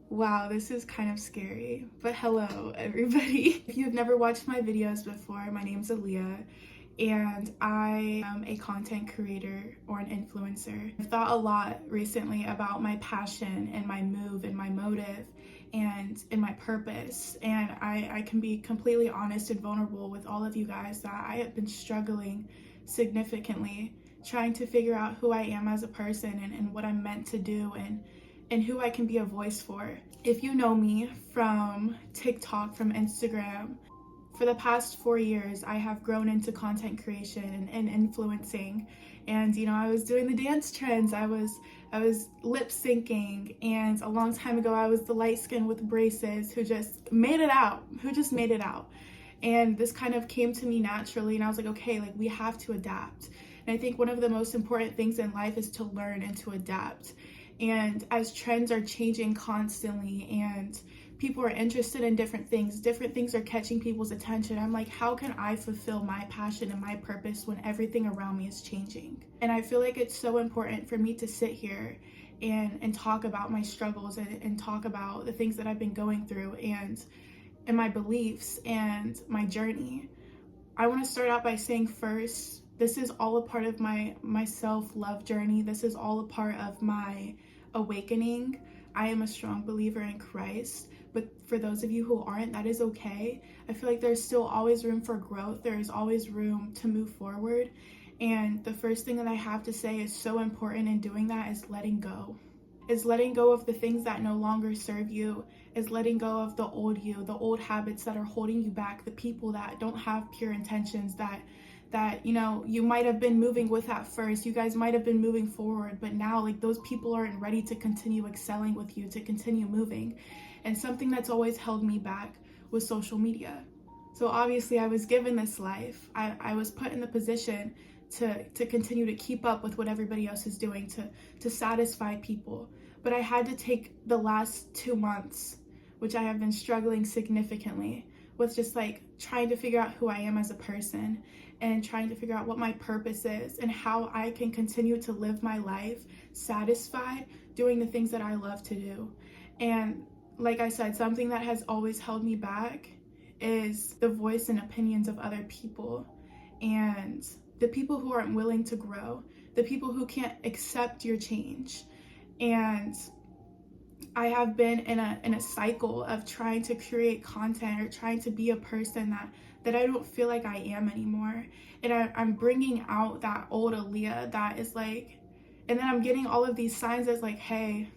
Wow, this is kind of scary, but hello everybody. If you've never watched my videos before, my name's Aaliyah and I am a content creator or an influencer. I've thought a lot recently about my passion and my move and my motive and my purpose, and I can be completely honest and vulnerable with all of you guys that I have been struggling significantly trying to figure out who I am as a person and what I'm meant to do and who I can be a voice for. If you know me from TikTok, from Instagram, for the past 4 years, I have grown into content creation and influencing. And I was doing the dance trends. I was lip syncing, and a long time ago, I was the light skin with braces who just made it out. And this kind of came to me naturally, and I was like, okay, like we have to adapt. And I think one of the most important things in life is to learn and to adapt. And as trends are changing constantly and people are interested in different things are catching people's attention, I'm like, how can I fulfill my passion and my purpose when everything around me is changing? And I feel like it's so important for me to sit here and talk about my struggles and talk about the things that I've been going through and my beliefs and my journey. I want to start out by saying first, this is all a part of my self-love journey. This is all a part of my awakening. I am a strong believer in Christ, but for those of you who aren't, that is okay. I feel like there's still always room for growth. There is always room to move forward. And the first thing that I have to say is so important in doing that is letting go. Is letting go of the things that no longer serve you, is letting go of the old you, the old habits that are holding you back, the people that don't have pure intentions, that you might have been moving with at first. You guys might have been moving forward, but now like those people aren't ready to continue excelling with you, to continue moving. And something that's always held me back was social media. So obviously I was given this life. I was put in the position to continue to keep up with what everybody else is doing, to satisfy people. But I had to take the last 2 months, which I have been struggling significantly with, just like trying to figure out who I am as a person and trying to figure out what my purpose is and how I can continue to live my life satisfied doing the things that I love to do. And like I said, something that has always held me back is the voice and opinions of other people, and the people who aren't willing to grow, the people who can't accept your change. And I have been in a cycle of trying to create content or trying to be a person that I don't feel like I am anymore. And I'm bringing out that old Aaliyah that is like, and then I'm getting all of these signs that's like, hey,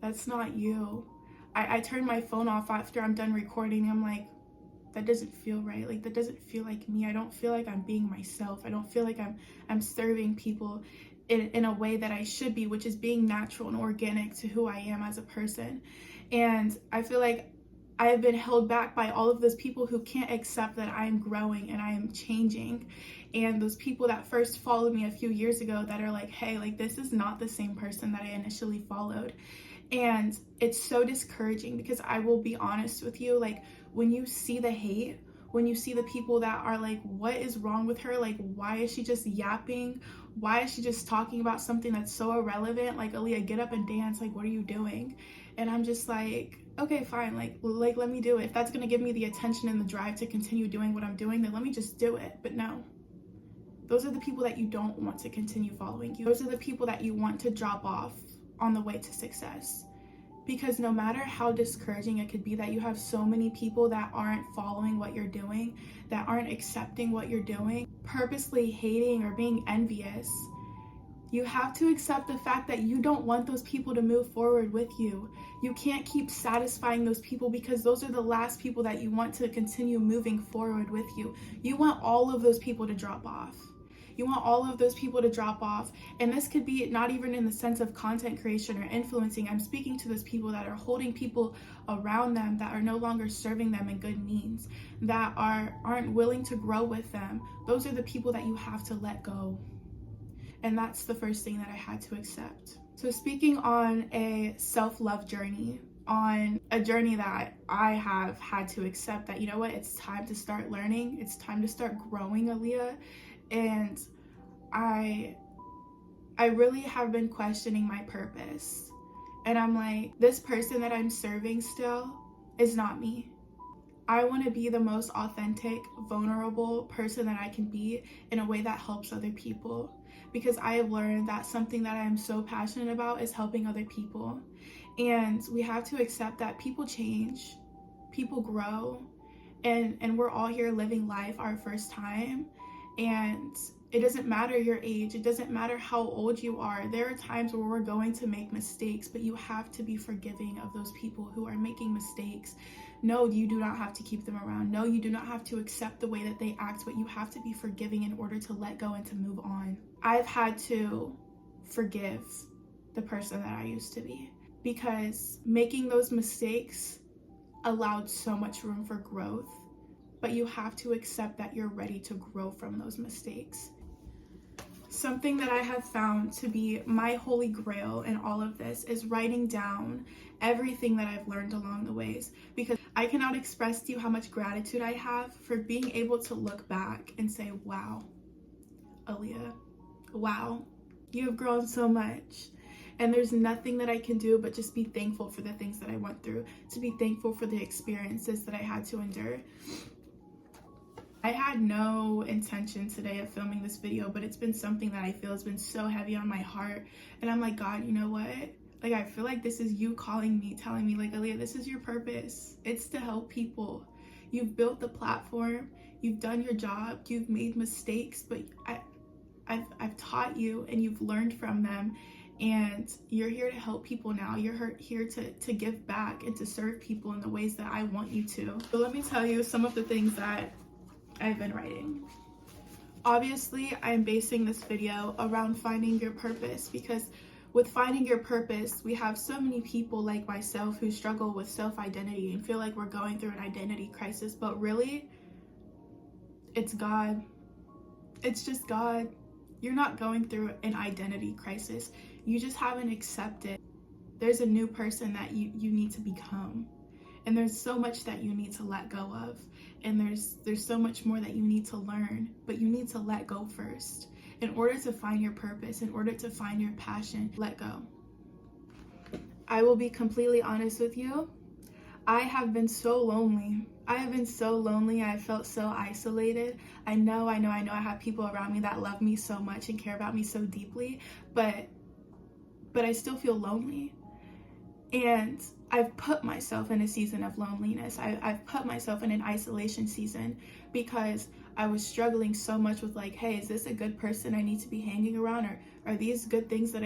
that's not you. I turn my phone off after I'm done recording. I'm like, that doesn't feel right. Like, that doesn't feel like me. I don't feel like I'm being myself. I don't feel like I'm serving people in a way that I should be, which is being natural and organic to who I am as a person. And I feel like I have been held back by all of those people who can't accept that I am growing and I am changing. And those people that first followed me a few years ago that are like, hey, like this is not the same person that I initially followed. And it's so discouraging because I will be honest with you, like when you see the hate, when you see the people that are like, what is wrong with her? Like, why is she just yapping? Why is she just talking about something that's so irrelevant? Like, Aaliyah, get up and dance. Like, what are you doing? And I'm just like, okay, fine. Like let me do it. If that's going to give me the attention and the drive to continue doing what I'm doing, then let me just do it. But no, those are the people that you don't want to continue following you. Those are the people that you want to drop off on the way to success. Because no matter how discouraging it could be that you have so many people that aren't following what you're doing, that aren't accepting what you're doing, purposely hating or being envious, you have to accept the fact that you don't want those people to move forward with you. You can't keep satisfying those people because those are the last people that you want to continue moving forward with you. You want all of those people to drop off. You want all of those people to drop off. And this could be not even in the sense of content creation or influencing. I'm speaking to those people that are holding people around them that are no longer serving them in good means, that aren't willing to grow with them. Those are the people that you have to let go. And that's the first thing that I had to accept. So speaking on a self-love journey, on a journey that I have had to accept that, you know what, it's time to start learning. It's time to start growing, Aaliyah. And I really have been questioning my purpose. And I'm like, this person that I'm serving still is not me. I want to be the most authentic, vulnerable person that I can be in a way that helps other people. Because I have learned that something that I am so passionate about is helping other people. And we have to accept that people change, people grow, and we're all here living life our first time. And it doesn't matter your age, it doesn't matter how old you are. There are times where we're going to make mistakes, but you have to be forgiving of those people who are making mistakes. No, you do not have to keep them around. No, you do not have to accept the way that they act, but you have to be forgiving in order to let go and to move on. I've had to forgive the person that I used to be, because making those mistakes allowed so much room for growth. But you have to accept that you're ready to grow from those mistakes. Something that I have found to be my holy grail in all of this is writing down everything that I've learned along the ways, because I cannot express to you how much gratitude I have for being able to look back and say, wow, Aaliyah, wow, you have grown so much. And there's nothing that I can do but just be thankful for the things that I went through, to be thankful for the experiences that I had to endure. I had no intention today of filming this video, but it's been something that I feel has been so heavy on my heart. And I'm like, God, you know what? Like, I feel like this is you calling me, telling me, like, Aaliyah, this is your purpose. It's to help people. You've built the platform. You've done your job. You've made mistakes, but I've taught you and you've learned from them. And you're here to help people now. You're here to give back and to serve people in the ways that I want you to. So let me tell you some of the things that I've been writing. Obviously, I'm basing this video around finding your purpose, because with finding your purpose, we have so many people like myself who struggle with self-identity and feel like we're going through an identity crisis, but really, it's God. It's just God. You're not going through an identity crisis. You just haven't accepted. There's a new person that you need to become. And there's so much that you need to let go of. And there's so much more that you need to learn, but you need to let go first. In order to find your purpose, in order to find your passion, let go. I will be completely honest with you. I have been so lonely. I have been so lonely. I felt so isolated. I know I have people around me that love me so much and care about me so deeply, but I still feel lonely. And I've put myself in a season of loneliness. I've put myself in an isolation season because I was struggling so much with, like, hey, is this a good person I need to be hanging around? Or are these good things that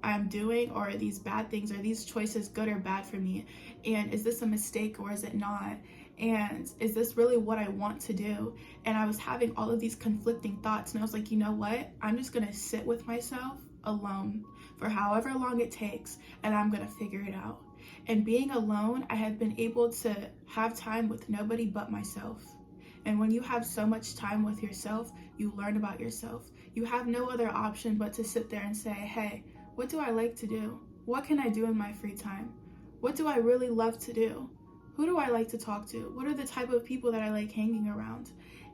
I'm doing? Or are these bad things? Are these choices good or bad for me? And is this a mistake or is it not? And is this really what I want to do? And I was having all of these conflicting thoughts, and I was like, you know what? I'm just gonna sit with myself alone for however long it takes, and I'm gonna figure it out. And being alone, I had been able to have time with nobody but myself. And when you have so much time with yourself, you learn about yourself. You have no other option but to sit there and say, hey, what do I like to do? What can I do in my free time? What do I really love to do? Who do I like to talk to? What are the type of people that I like hanging around?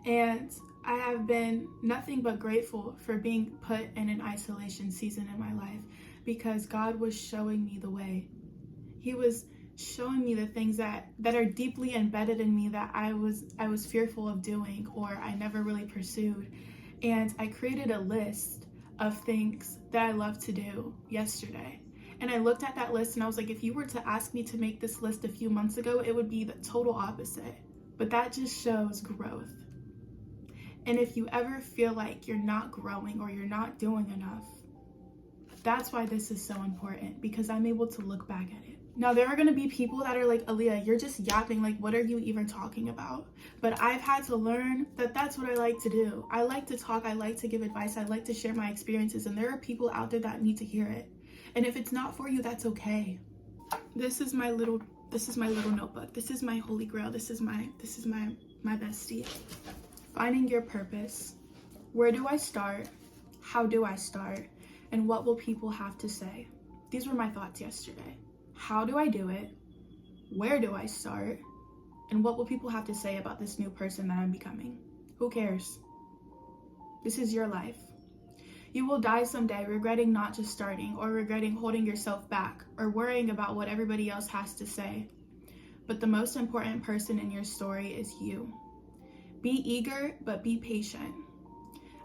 And I have been nothing but grateful for being put in an isolation season in my life, because God was showing me the way. He was showing me the things that are deeply embedded in me that I was fearful of doing, or I never really pursued. And I created a list of things that I love to do yesterday. And I looked at that list and I was like, if you were to ask me to make this list a few months ago, it would be the total opposite. But that just shows growth. And if you ever feel like you're not growing or you're not doing enough, that's why this is so important, because I'm able to look back at it. Now, there are going to be people that are like, Aaliyah, you're just yapping. Like, what are you even talking about? But I've had to learn that that's what I like to do. I like to talk. I like to give advice. I like to share my experiences. And there are people out there that need to hear it. And if it's not for you, that's okay. This is my little notebook. This is my holy grail. This is my bestie. Finding your purpose. Where do I start? How do I start? And what will people have to say? These were my thoughts yesterday. How do I do it? Where do I start? And what will people have to say about this new person that I'm becoming? Who cares? This is your life. You will die someday regretting not just starting, or regretting holding yourself back, or worrying about what everybody else has to say. But the most important person in your story is you. Be eager, but be patient.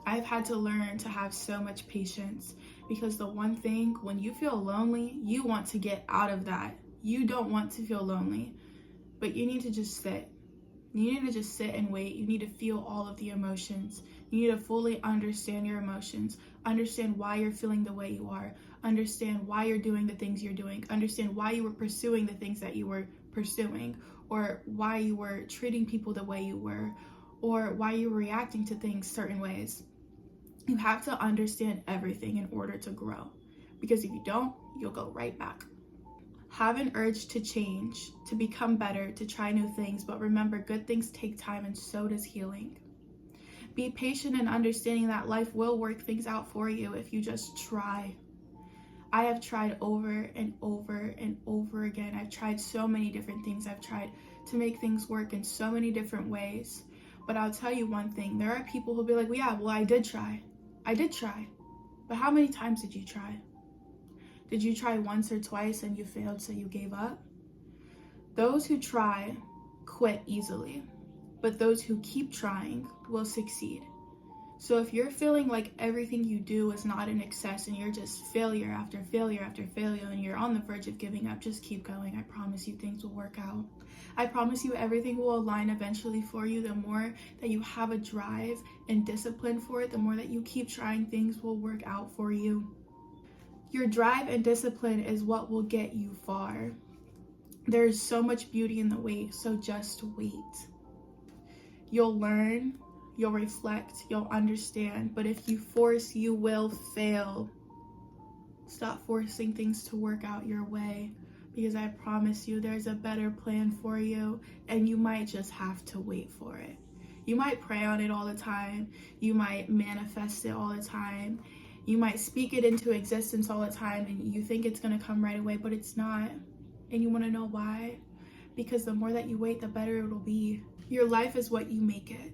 I've had to learn to have so much patience, because the one thing, when you feel lonely, you want to get out of that. You don't want to feel lonely, but you need to just sit. You need to just sit and wait. You need to feel all of the emotions. You need to fully understand your emotions, understand why you're feeling the way you are, understand why you're doing the things you're doing, understand why you were pursuing the things that you were pursuing, or why you were treating people the way you were, or why you were reacting to things certain ways. You have to understand everything in order to grow, because if you don't, you'll go right back. Have an urge to change, to become better, to try new things, but remember, good things take time, and so does healing. Be patient in understanding that life will work things out for you if you just try. I have tried over and over and over again. I've tried so many different things. I've tried to make things work in so many different ways. But I'll tell you one thing. There are people who'll be like, well, I did try. I did try. But how many times did you try? Did you try once or twice and you failed, so you gave up? Those who try quit easily, but those who keep trying will succeed. So if you're feeling like everything you do is not an success and you're just failure after failure after failure and you're on the verge of giving up, just keep going. I promise you things will work out. I promise you everything will align eventually for you. The more that you have a drive and discipline for it, the more that you keep trying, things will work out for you. Your drive and discipline is what will get you far. There is so much beauty in the wait, so just wait. You'll learn, you'll reflect, you'll understand, but if you force, you will fail. Stop forcing things to work out your way, because I promise you there's a better plan for you, and you might just have to wait for it. You might pray on it all the time, you might manifest it all the time, you might speak it into existence all the time, and you think it's gonna come right away, but it's not. And you wanna know why? Because the more that you wait, the better it'll be. Your life is what you make it.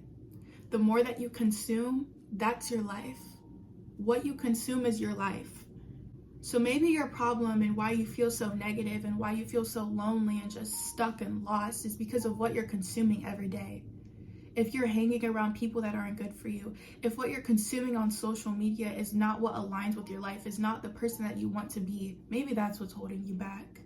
The more that you consume, that's your life. What you consume is your life. So maybe your problem and why you feel so negative and why you feel so lonely and just stuck and lost is because of what you're consuming every day. If you're hanging around people that aren't good for you, if what you're consuming on social media is not what aligns with your life, is not the person that you want to be, maybe that's what's holding you back.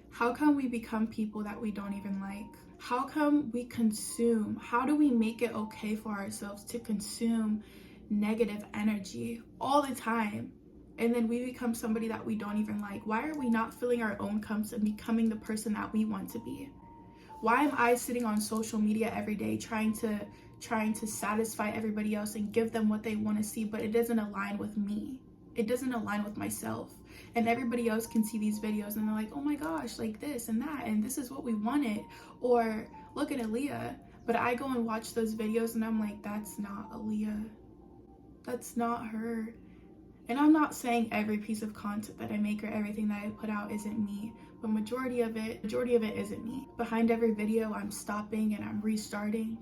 How come we become people that we don't even like? How come we consume? How do we make it okay for ourselves to consume negative energy all the time? And then we become somebody that we don't even like. Why are we not filling our own cups and becoming the person that we want to be? Why am I sitting on social media every day trying to satisfy everybody else and give them what they want to see, but it doesn't align with me? It doesn't align with myself. And everybody else can see these videos and they're like, oh my gosh, like this and that, and this is what we wanted. Or look at Aaliyah. But I go and watch those videos and I'm like, that's not Aaliyah. That's not her. And I'm not saying every piece of content that I make or everything that I put out isn't me, but majority of it isn't me. Behind every video, I'm stopping and I'm restarting.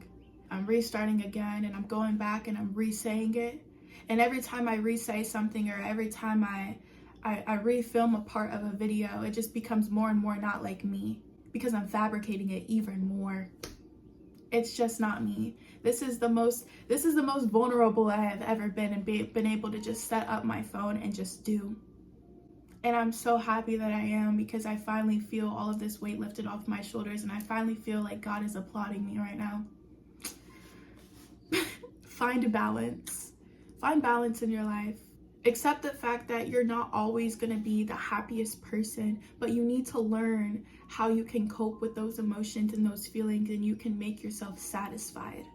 I'm restarting again and I'm going back and I'm re-saying it. And every time I re-say something, or every time I refilm a part of a video, it just becomes more and more not like me, because I'm fabricating it even more. It's just not me. This is the most vulnerable I have ever been, and been able to just set up my phone and just do. And I'm so happy that I am, because I finally feel all of this weight lifted off my shoulders, and I finally feel like God is applauding me right now. Find a balance. Find balance in your life. Accept the fact that you're not always going to be the happiest person, but you need to learn how you can cope with those emotions and those feelings, and you can make yourself satisfied.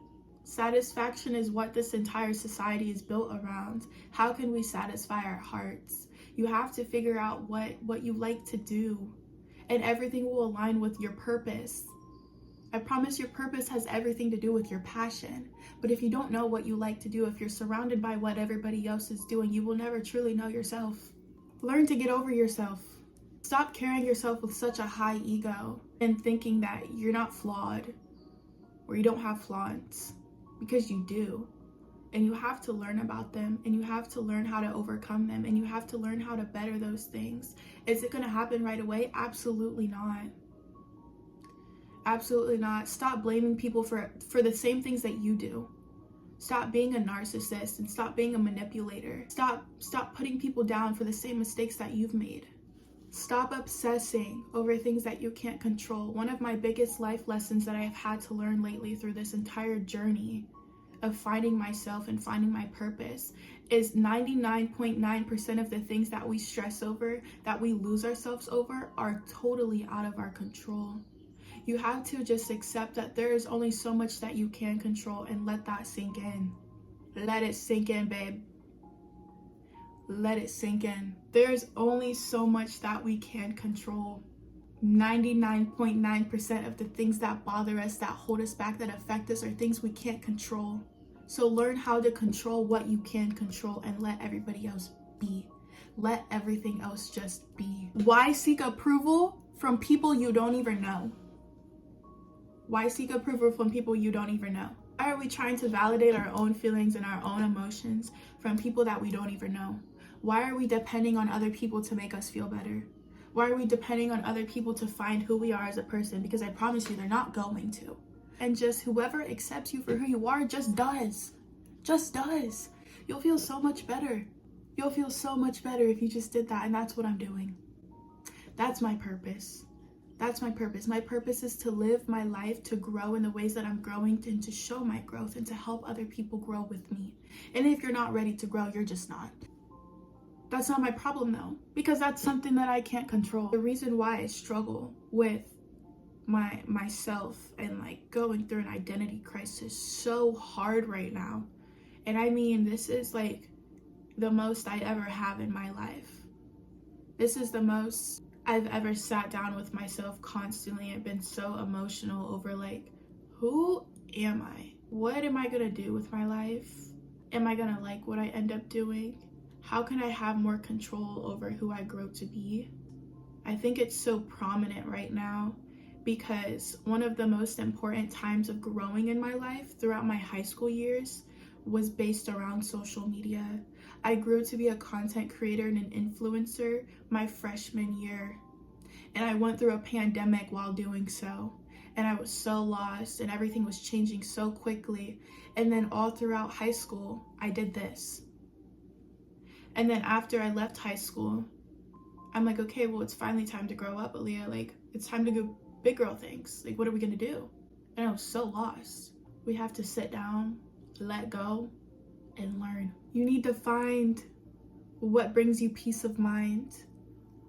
Satisfaction is what this entire society is built around. How can we satisfy our hearts? You have to figure out what you like to do, and everything will align with your purpose. I promise your purpose has everything to do with your passion. But if you don't know what you like to do, if you're surrounded by what everybody else is doing, you will never truly know yourself. Learn to get over yourself. Stop carrying yourself with such a high ego and thinking that you're not flawed or you don't have flaws, because you do. and you have to learn about them, and you have to learn how to overcome them, and you have to learn how to better those things. Is it going to happen right away? Absolutely not. Absolutely not. Stop blaming people for the same things that you do. Stop being a narcissist and stop being a manipulator. Stop putting people down for the same mistakes that you've made. Stop obsessing over things that you can't control. One of my biggest life lessons that I have had to learn lately through this entire journey of finding myself and finding my purpose is 99.9% of the things that we stress over, that we lose ourselves over, are totally out of our control. You have to just accept that there is only so much that you can control and let that sink in. Let it sink in, babe. Let it sink in. There's only so much that we can control. 99.9% of the things that bother us, that hold us back, that affect us, are things we can't control. So learn how to control what you can control and let everybody else be. Let everything else just be. Why seek approval from people you don't even know? Why seek approval from people you don't even know? Why are we trying to validate our own feelings and our own emotions from people that we don't even know? Why are we depending on other people to make us feel better? Why are we depending on other people to find who we are as a person? Because I promise you, they're not going to. And just whoever accepts you for who you are just does. Just does. You'll feel so much better. You'll feel so much better if you just did that. And that's what I'm doing. That's my purpose. That's my purpose. My purpose is to live my life, to grow in the ways that I'm growing, and to show my growth and to help other people grow with me. And if you're not ready to grow, you're just not. That's not my problem though, because that's something that I can't control. The reason why I struggle with myself and like going through an identity crisis so hard right now. And I mean, this is like the most I ever have in my life. This is the most I've ever sat down with myself constantly and been so emotional over like, who am I? What am I gonna do with my life? Am I gonna like what I end up doing? How can I have more control over who I grow to be? I think it's so prominent right now because one of the most important times of growing in my life throughout my high school years was based around social media. I grew to be a content creator and an influencer my freshman year. And I went through a pandemic while doing so. And I was so lost and everything was changing so quickly. And then all throughout high school, I did this. And then after I left high school, I'm like, okay, well, it's finally time to grow up, Aaliyah. Like, it's time to do big girl things. Like, what are we gonna do? And I was so lost. We have to sit down, let go, and learn. You need to find what brings you peace of mind.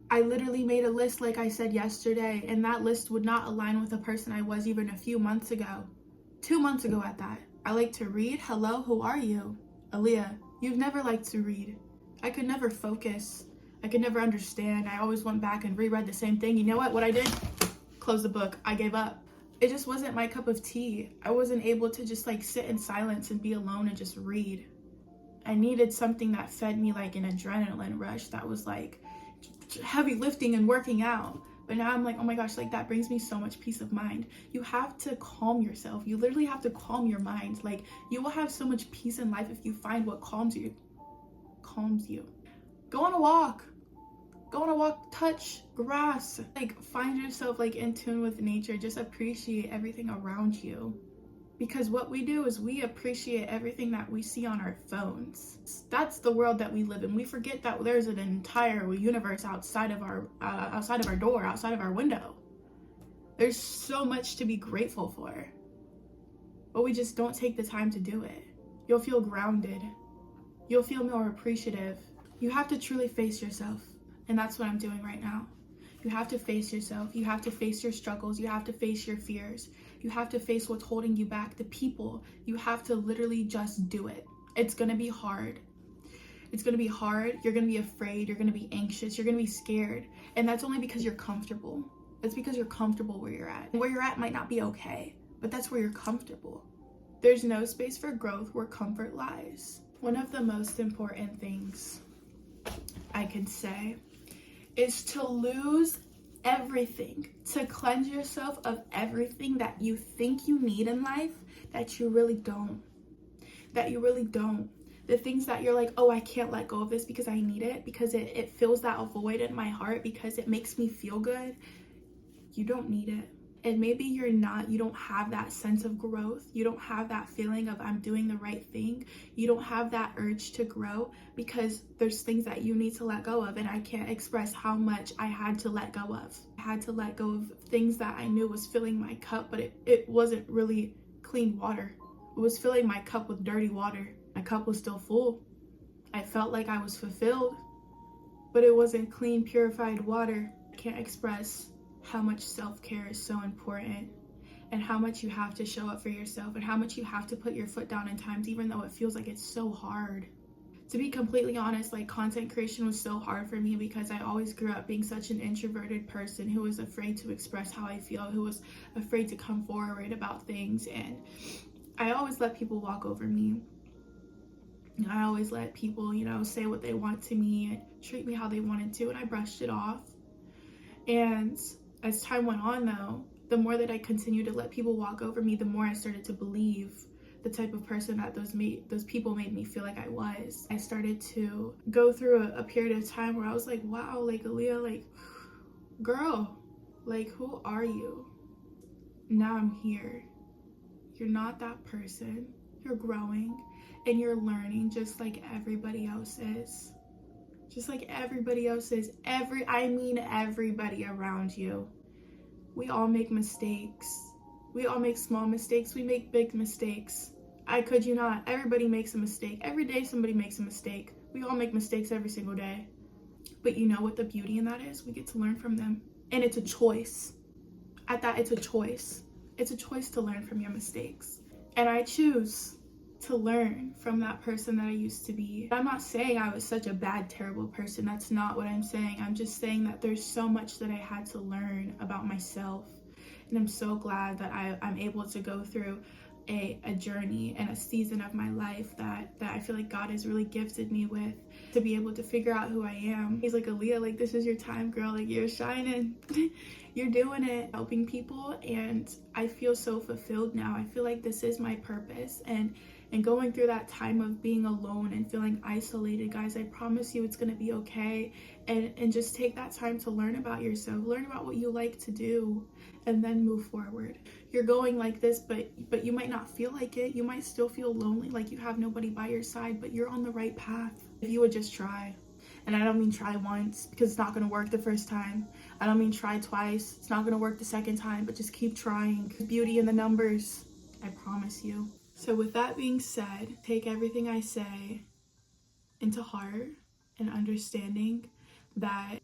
I literally made a list, like I said yesterday, and that list would not align with the person I was even a few months ago. 2 months ago at that. I like to read. Hello, who are you? Aaliyah, you've never liked to read. I could never focus. I could never understand. I always went back and reread the same thing. You know what I did? Close the book. I gave up. It just wasn't my cup of tea. I wasn't able to just like sit in silence and be alone and just read. I needed something that fed me like an adrenaline rush that was like heavy lifting and working out. But now I'm like, oh my gosh, like that brings me so much peace of mind. You have to calm yourself. You literally have to calm your mind. Like you will have so much peace in life if you find what calms you. Go on a walk. Touch grass. Like find yourself like in tune with nature. Just appreciate everything around you. Because what we do is we appreciate everything that we see on our phones. That's the world that we live in. We forget that there's an entire universe outside of our door, outside of our window. There's so much to be grateful for, but we just don't take the time to do it. You'll feel grounded. You'll feel more appreciative. You have to truly face yourself, and that's what I'm doing right now. You have to face yourself. You have to face your struggles. You have to face your fears. You have to face what's holding you back, the people. You have to literally just do it. It's going to be hard. It's going to be hard. You're going to be afraid. You're going to be anxious. You're going to be scared. And that's only because you're comfortable. It's because you're comfortable where you're at. Where you're at might not be okay, but that's where you're comfortable. There's no space for growth where comfort lies. One of the most important things I can say is to lose everything, to cleanse yourself of everything that you think you need in life that you really don't. that you really don't. The things that you're like, oh, I can't let go of this because I need it, because it fills that void in my heart, because it makes me feel good. You don't need it. And maybe you don't have that sense of growth. You don't have that feeling of I'm doing the right thing. You don't have that urge to grow because there's things that you need to let go of. And I can't express how much I had to let go of. I had to let go of things that I knew was filling my cup, but it wasn't really clean water. It was filling my cup with dirty water. My cup was still full. I felt like I was fulfilled, but it wasn't clean, purified water. I can't express how much self-care is so important, and how much you have to show up for yourself, and how much you have to put your foot down in times even though it feels like it's so hard. To be completely honest, like, content creation was so hard for me because I always grew up being such an introverted person who was afraid to express how I feel, who was afraid to come forward about things, and I always let people walk over me. I always let people, say what they want to me and treat me how they wanted to, and I brushed it off. And as time went on, though, the more that I continued to let people walk over me, the more I started to believe the type of person that those people made me feel like I was. I started to go through a period of time where I was like, wow, like, Aaliyah, like, girl, like, who are you? Now I'm here. You're not that person. You're growing and you're learning just like everybody else is. Just like everybody else is. Everybody around you. We all make mistakes. We all make small mistakes. We make big mistakes. I kid you not. Everybody makes a mistake. Every day somebody makes a mistake. We all make mistakes every single day. But you know what the beauty in that is? We get to learn from them. And it's a choice. At that, it's a choice. It's a choice to learn from your mistakes. And I choose to learn from that person that I used to be. I'm not saying I was such a bad, terrible person. That's not what I'm saying. I'm just saying that there's so much that I had to learn about myself. And I'm so glad that I'm able to go through a journey and a season of my life that I feel like God has really gifted me with, to be able to figure out who I am. He's like, Aaliyah, like, this is your time, girl. Like, you're shining. You're doing it, helping people. And I feel so fulfilled now. I feel like this is my purpose. And going through that time of being alone and feeling isolated, guys, I promise you it's going to be okay. And just take that time to learn about yourself, learn about what you like to do, and then move forward. You're going like this, but you might not feel like it. You might still feel lonely, like you have nobody by your side, but you're on the right path. If you would just try. And I don't mean try once, because it's not going to work the first time. I don't mean try twice. It's not going to work the second time, but just keep trying. There's beauty in the numbers. I promise you. So with that being said, take everything I say into heart, and understanding that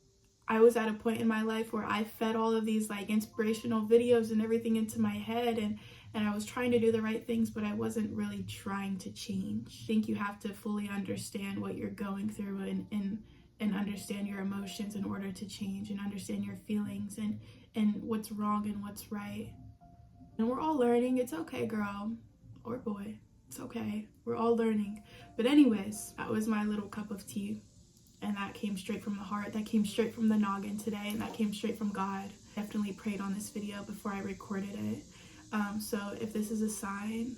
I was at a point in my life where I fed all of these like inspirational videos and everything into my head, and I was trying to do the right things, but I wasn't really trying to change. I think you have to fully understand what you're going through and understand your emotions in order to change, and understand your feelings and what's wrong and what's right. And we're all learning. It's okay, girl or boy. It's okay. We're all learning. But anyways, that was my little cup of tea. And that came straight from the heart. That came straight from the noggin today. And that came straight from God. Definitely prayed on this video before I recorded it. So if this is a sign,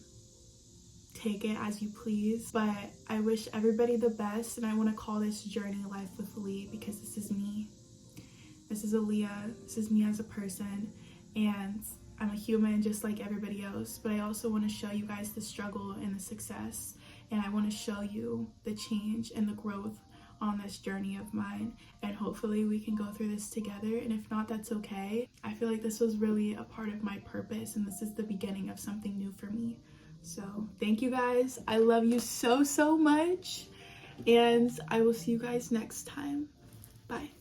take it as you please. But I wish everybody the best. And I want to call this journey Life with Lee, because this is me. This is Aaliyah. This is me as a person. And I'm a human just like everybody else, but I also want to show you guys the struggle and the success, and I want to show you the change and the growth on this journey of mine, and hopefully we can go through this together. And if not, that's okay. I feel like this was really a part of my purpose, and this is the beginning of something new for me. So thank you guys. I love you so much, and I will see you guys next time. Bye.